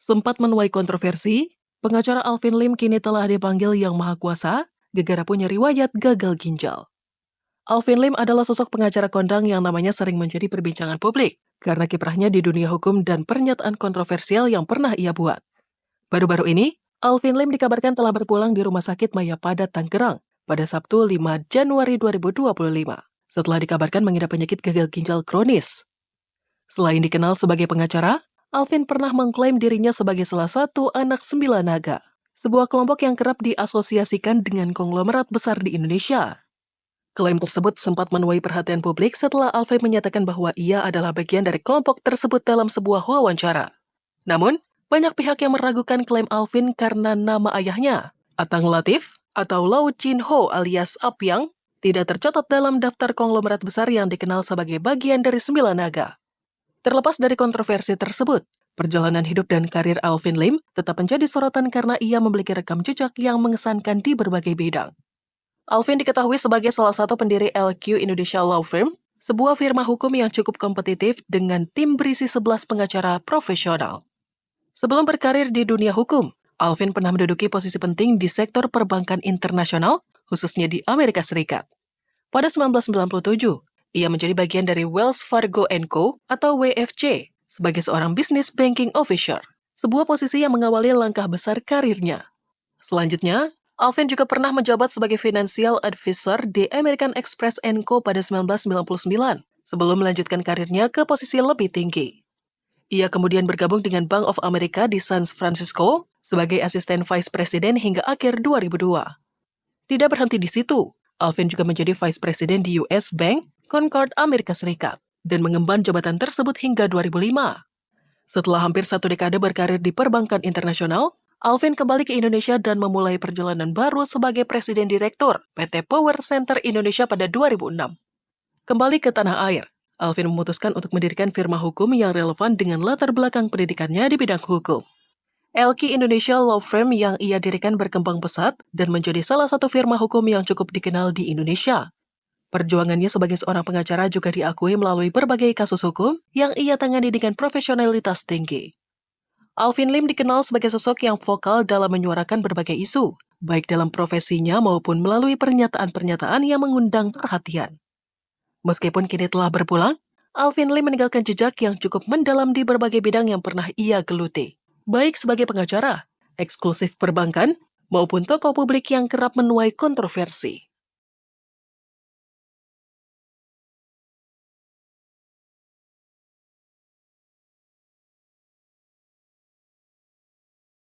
Sempat menuai kontroversi, pengacara Alvin Lim kini telah dipanggil Yang Maha Kuasa, gegara punya riwayat gagal ginjal. Alvin Lim adalah sosok pengacara kondang yang namanya sering menjadi perbincangan publik karena kiprahnya di dunia hukum dan pernyataan kontroversial yang pernah ia buat. Baru-baru ini, Alvin Lim dikabarkan telah berpulang di Rumah Sakit Mayapada, Tangerang pada Sabtu 5 Januari 2025 setelah dikabarkan mengidap penyakit gagal ginjal kronis. Selain dikenal sebagai pengacara, Alvin pernah mengklaim dirinya sebagai salah satu anak 9 naga, sebuah kelompok yang kerap diasosiasikan dengan konglomerat besar di Indonesia. Klaim tersebut sempat menuai perhatian publik setelah Alvin menyatakan bahwa ia adalah bagian dari kelompok tersebut dalam sebuah wawancara. Namun, banyak pihak yang meragukan klaim Alvin karena nama ayahnya, Atang Latif atau Lau Chin Ho alias Apyang, tidak tercatat dalam daftar konglomerat besar yang dikenal sebagai bagian dari 9 naga. Terlepas dari kontroversi tersebut, perjalanan hidup dan karir Alvin Lim tetap menjadi sorotan karena ia memiliki rekam jejak yang mengesankan di berbagai bidang. Alvin diketahui sebagai salah satu pendiri LQ Indonesia Law Firm, sebuah firma hukum yang cukup kompetitif dengan tim berisi 11 pengacara profesional. Sebelum berkarir di dunia hukum, Alvin pernah menduduki posisi penting di sektor perbankan internasional, khususnya di Amerika Serikat. Pada 1997, ia menjadi bagian dari Wells Fargo & Co. atau WFC sebagai seorang business banking officer, sebuah posisi yang mengawali langkah besar karirnya. Selanjutnya, Alvin juga pernah menjabat sebagai financial advisor di American Express & Co. pada 1999, sebelum melanjutkan karirnya ke posisi lebih tinggi. Ia kemudian bergabung dengan Bank of America di San Francisco sebagai asisten vice president hingga akhir 2002. Tidak berhenti di situ, Alvin juga menjadi vice president di US Bank, Concord, Amerika Serikat, dan mengemban jabatan tersebut hingga 2005. Setelah hampir satu dekade berkarir di perbankan internasional, Alvin kembali ke Indonesia dan memulai perjalanan baru sebagai Presiden Direktur PT Power Center Indonesia pada 2006. Kembali ke tanah air, Alvin memutuskan untuk mendirikan firma hukum yang relevan dengan latar belakang pendidikannya di bidang hukum. LQ Indonesia Law Firm yang ia dirikan berkembang pesat dan menjadi salah satu firma hukum yang cukup dikenal di Indonesia. Perjuangannya sebagai seorang pengacara juga diakui melalui berbagai kasus hukum yang ia tangani dengan profesionalitas tinggi. Alvin Lim dikenal sebagai sosok yang vokal dalam menyuarakan berbagai isu, baik dalam profesinya maupun melalui pernyataan-pernyataan yang mengundang perhatian. Meskipun kini telah berpulang, Alvin Lim meninggalkan jejak yang cukup mendalam di berbagai bidang yang pernah ia geluti, baik sebagai pengacara, eksklusif perbankan, maupun tokoh publik yang kerap menuai kontroversi.